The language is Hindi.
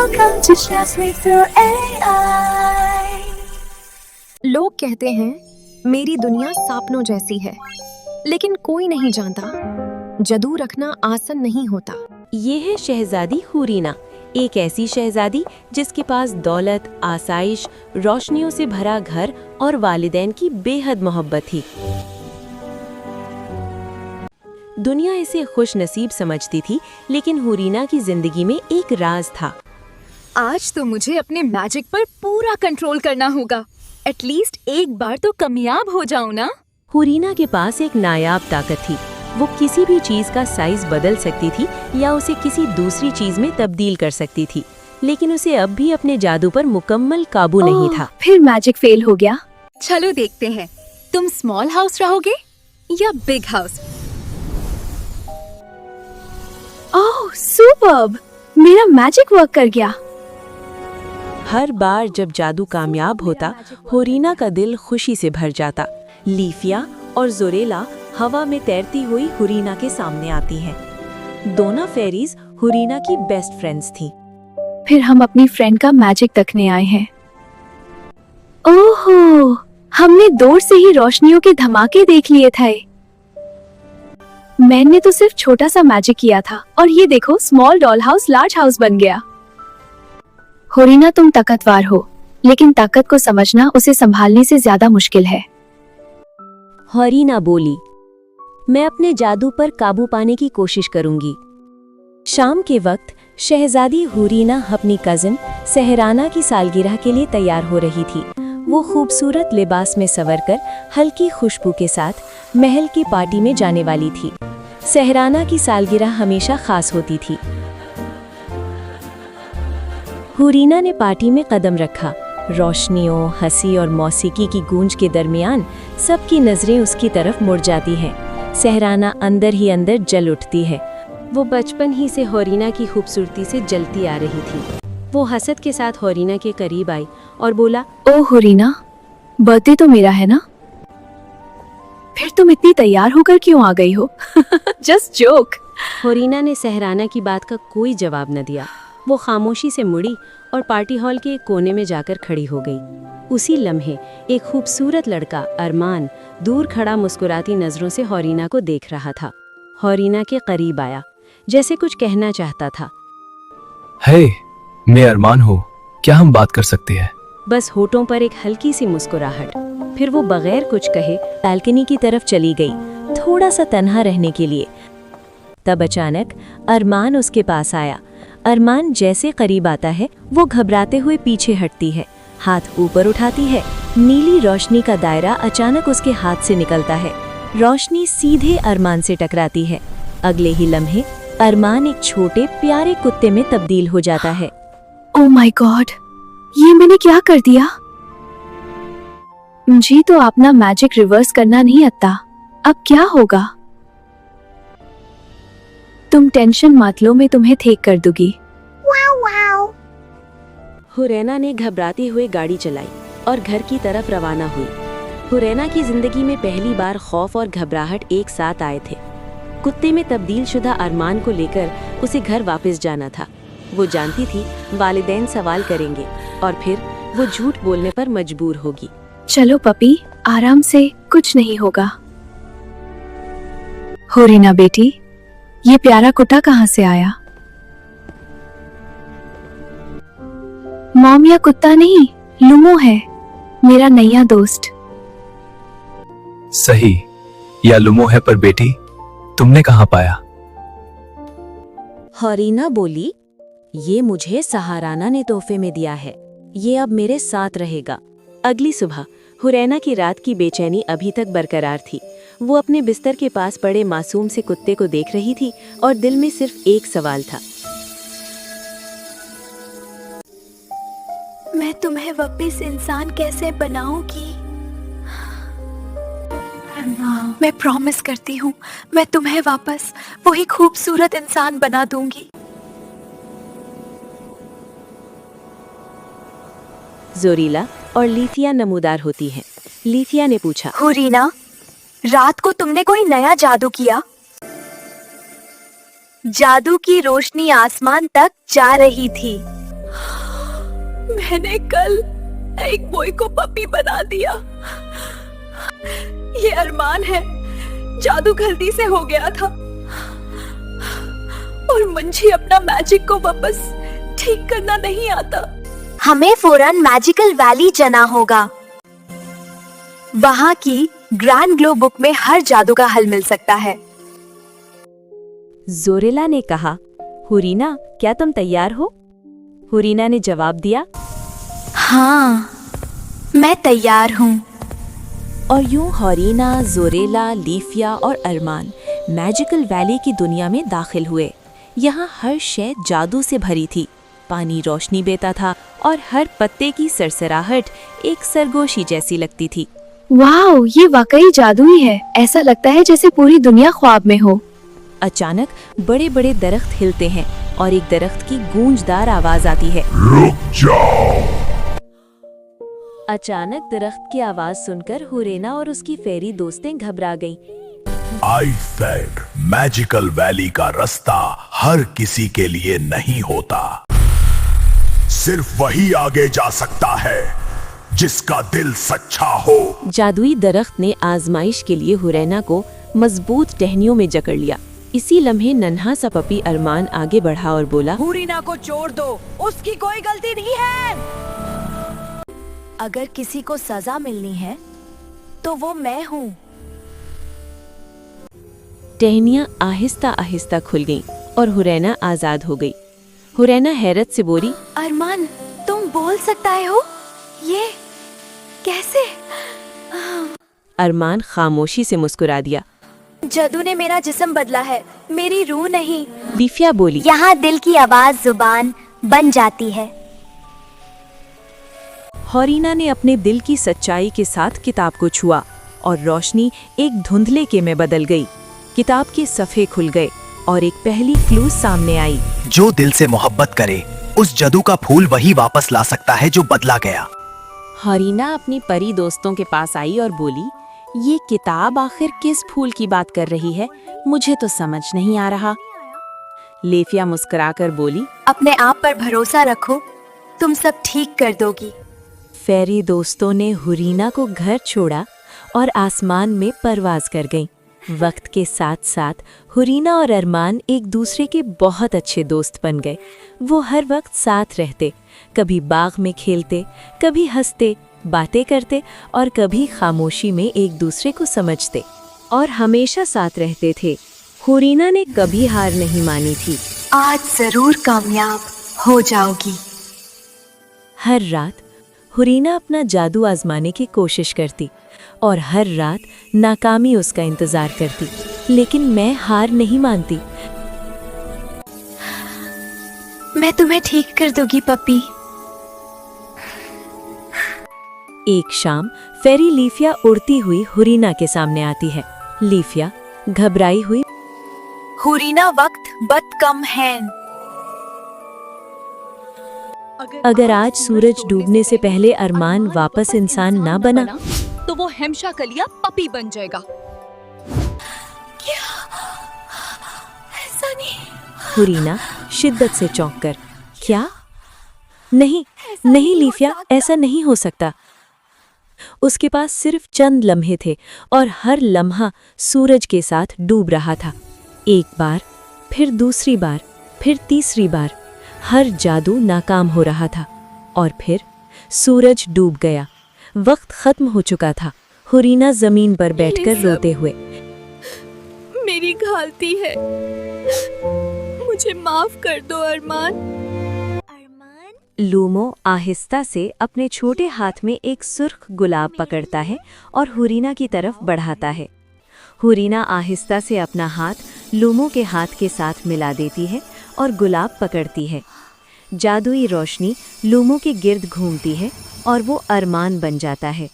Welcome to Just Me Through AI. लोग कहते हैं मेरी दुनिया सपनों जैसी है, लेकिन कोई नहीं जानता जादू रखना आसान नहीं होता। ये है शहजादी हुरीना, एक ऐसी शहजादी जिसके पास दौलत, आसाइश, रोशनियों से भरा घर और वालिदैन की बेहद मोहब्बत थी। दुनिया इसे खुश नसीब समझती थी, लेकिन हुरीना की जिंदगी में एक राज था। आज तो मुझे अपने मैजिक पर पूरा कंट्रोल करना होगा। एटलीस्ट एक बार तो कामयाब हो जाऊं ना। हुरीना के पास एक नायाब ताकत थी। वो किसी भी चीज का साइज बदल सकती थी या उसे किसी दूसरी चीज में तब्दील कर सकती थी, लेकिन उसे अब भी अपने जादू पर मुकम्मल काबू नहीं था। फिर मैजिक फेल हो गया। चलो देखते हैं, तुम स्मॉल हाउस रहोगे या बिग हाउस। ओह सुपर्ब, मेरा मैजिक वर्क कर गया। हर बार जब जादू कामयाब होता, हुरीना का दिल खुशी से भर जाता। लीफिया और जोरेला हवा में तैरती हुई हुरीना के सामने आती हैं। दोनों फेरीज हुरीना की बेस्ट फ्रेंड्स थीं। फिर हम अपनी फ्रेंड का मैजिक देखने आए हैं। ओहो, हमने दूर से ही रोशनियों के धमाके देख लिए थे। मैंने तो सिर्फ छोटा सा मैजिक किया था और ये देखो, small doll house large house बन गया। हुरीना, तुम ताकतवर हो, लेकिन ताकत को समझना उसे संभालने से ज्यादा मुश्किल है। हुरीना बोली, मैं अपने जादू पर काबू पाने की कोशिश करूंगी। शाम के वक्त शहजादी हुरीना अपनी कजिन सहराना की सालगिरह के लिए तैयार हो रही थी। वो खूबसूरत लिबास में संवरकर हल्की खुशबू के साथ महल की पार्टी में जाने वाली थी। सहराना की सालगिरह हमेशा खास होती थी। हुरीना ने पार्टी में कदम रखा। रोशनियों, हंसी और मौसीकी की गूंज के दरमियान सबकी नजरें उसकी तरफ मुड़ जाती हैं। सहराना अंदर ही अंदर जल उठती है। वो बचपन ही से हुरीना की खूबसूरती से जलती आ रही थी। वो हसद के साथ हुरीना के करीब आई और बोला, ओ हुरीना, बर्थडे तो मेरा है ना? फिर तुम इतनी तैयार होकर क्यों आ गई हो? Just joke. हुरीना ने सहराना की बात का कोई जवाब न दिया। वो खामोशी से मुड़ी और पार्टी हॉल के एक कोने में जाकर खड़ी हो गई। उसी लम्हे एक खूबसूरत लड़का अरमान दूर खड़ा मुस्कुराती नजरों से हुरीना को देख रहा था। हुरीना के करीब आया, जैसे कुछ कहना चाहता था। हे, मैं अरमान हूँ, क्या हम बात कर सकते हैं? बस होठों पर एक हल्की सी मुस्कुराहट। फिर वो बगैर कुछ कहे बालकनी की तरफ चली गई, थोड़ा सा तन्हा रहने के लिए। तब अचानक अरमान उसके पास आया। अरमान जैसे करीब आता है, वो घबराते हुए पीछे हटती है, हाथ ऊपर उठाती है। नीली रोशनी का दायरा अचानक उसके हाथ से निकलता है। रोशनी सीधे अरमान से टकराती है। अगले ही लम्हे अरमान एक छोटे प्यारे कुत्ते में तब्दील हो जाता है। ओह माय गॉड, ये मैंने क्या कर दिया? मुझे तो अपना मैजिक रिवर्स करना नहीं आता। अब क्या होगा? तुम टेंशन मत लो, मैं तुम्हें ठीक कर दूंगी। हुरैना ने घबराते हुए गाड़ी चलाई और घर की तरफ रवाना हुई। हुरैना की जिंदगी में पहली बार खौफ और घबराहट एक साथ आए थे। कुत्ते में तब्दील शुदा अरमान को लेकर उसे घर वापस जाना था। वो जानती थी वालिदैन सवाल करेंगे और फिर वो झूठ बोलने पर मजबूर होगी। चलो पपी, आराम से, कुछ नहीं होगा। हुरीना बेटी, ये प्यारा कुत्ता कहाँ से आया? मॉम, या कुत्ता नहीं, लुमो है, मेरा नया दोस्त। सही, या लुमो है, पर बेटी तुमने कहाँ पाया? हुरीना बोली, ये मुझे सहाराना ने तोहफे में दिया है, ये अब मेरे साथ रहेगा। अगली सुबह हुरैना की रात की बेचैनी अभी तक बरकरार थी। वो अपने बिस्तर के पास पड़े मासूम से कुत्ते को देख रही थी और दिल में सिर्फ एक सवाल था। मैं तुम्हें वापस इंसान कैसे बनाऊंगी? मैं प्रॉमिस करती हूँ, मैं तुम्हें वापस वही खूबसूरत इंसान बना दूंगी। जोरीला और लीथिया नमूदार होती हैं। लीथिया ने पूछा, हुरीना, रात को तुमने कोई नया जादू किया? जादू की रोशनी आसमान तक जा रही थी। मैंने कल एक बॉय को पपी बना दिया। ये अरमान है, जादू गलती से हो गया था और मुझे अपना मैजिक को वापस ठीक करना नहीं आता। हमें फौरन मैजिकल वैली जाना होगा। वहाँ की ग्रैंड ग्लो बुक में हर जादू का हल मिल सकता है। जोरेला ने कहा, हुरीना क्या तुम तैयार हो? हुरीना ने जवाब दिया, हाँ, मैं तैयार हूँ। और यूं हरीना, जोरेला, लीफिया और अरमान मैजिकल वैली की दुनिया में दाखिल हुए। यहाँ हर शय जादू से भरी थी। पानी रोशनी बेता था और हर पत्ते की सरसराहट एक सरगोशी जैसी लगती थी। वाह, ये वाकई जादू ही है। ऐसा लगता है जैसे पूरी दुनिया ख्वाब में हो। अचानक बड़े बड़े दरख्त हिलते हैं और एक दरख्त की गूंजदार आवाज आती है। रुक जाओ। अचानक दरख्त की आवाज सुनकर हुरेना और उसकी फेरी दोस्तें घबरा गईं। आई सेड मैजिकल वैली का रास्ता हर किसी के लिए नहीं होता। सिर्फ वही आगे जा सकता है जिसका दिल सच्चा हो। जादुई दरख्त ने आजमाइश के लिए हुरैना को मजबूत टहनियों में जकड़ लिया। इसी लम्हे नन्हा सा पपी अरमान आगे बढ़ा और बोला, हुरीना को छोड़ दो, उसकी कोई गलती नहीं है। अगर किसी को सजा मिलनी है तो वो मैं हूँ। टहनियां आहिस्ता आहिस्ता खुल गईं और हुरैना आजाद हो गई। हुरैना हैरत से बोली, अरमान, तुम बोल सकता है हो? ये कैसे? अरमान खामोशी से मुस्कुरा दिया। जादू ने मेरा जिस्म बदला है, मेरी रूह नहीं। लीफिया बोली, यहाँ दिल की आवाज जुबान बन जाती है। हरीना ने अपने दिल की सच्चाई के साथ किताब को छुआ और रोशनी एक धुंधले के में बदल गई। किताब के सफ़े खुल गए और एक पहली क्लू सामने आई। जो दिल से मोहब्बत करे उस जादू का फूल वही वापस ला सकता है जो बदला गया। हरीना अपनी परी दोस्तों के पास आई और बोली, ये किताब आखिर किस फूल की बात कर रही है? मुझे तो समझ नहीं आ रहा। लेफिया मुस्कुराकर बोली, अपने आप पर भरोसा रखो, तुम सब ठीक कर दोगी। फेरी दोस्तों ने हुरीना को घर छोड़ा और आसमान में परवाज कर गईं। वक्त के साथ साथ हुरीना और अरमान एक दूसरे के बहुत अच्छे दोस्त बन गए। वो हर वक्त साथ रहते, कभी बाग में खेलते, कभी हंसते, बातें करते और कभी खामोशी में एक दूसरे को समझते और हमेशा साथ रहते थे। हुरीना ने कभी हार नहीं मानी थी। आज जरूर कामयाब हो जाओगी। हर रात हुरीना अपना जादू आजमाने की कोशिश करती और हर रात नाकामी उसका इंतजार करती, लेकिन मैं हार नहीं मानती। मैं तुम्हें ठीक कर दूंगी पपी। एक शाम फेरी लीफिया उड़ती हुई हुरीना के सामने आती है। लीफिया घबराई हुई, हुरीना, वक्त बद कम है। अगर आज सूरज डूबने से पहले अरमान वापस इंसान ना बना तो वो हमेशा कलिया पपी बन जाएगा। क्या? ऐसा नहीं। हुरीना शिद्दत से चौंक कर, क्या? नहीं नहीं लीफिया, ऐसा नहीं हो सकता। उसके पास सिर्फ चंद लम्हे थे और हर लम्हा सूरज के साथ डूब रहा था। एक बार, फिर दूसरी बार, फिर तीसरी बार हर जादू नाकाम हो रहा था और फिर सूरज डूब गया। वक्त खत्म हो चुका था। हुरीना जमीन पर बैठकर रोते हुए, मेरी गलती है, मुझे माफ कर दो अरमान। लूमो आहिस्ता से अपने छोटे हाथ में एक सुर्ख गुलाब पकड़ता है और हुरीना की तरफ बढ़ाता है। हुरीना आहिस्ता से अपना हाथ लूमो के हाथ के साथ मिला देती है और गुलाब पकड़ती है। जादुई रोशनी लूमो के गिर्द घूमती है और वो अरमान बन जाता है।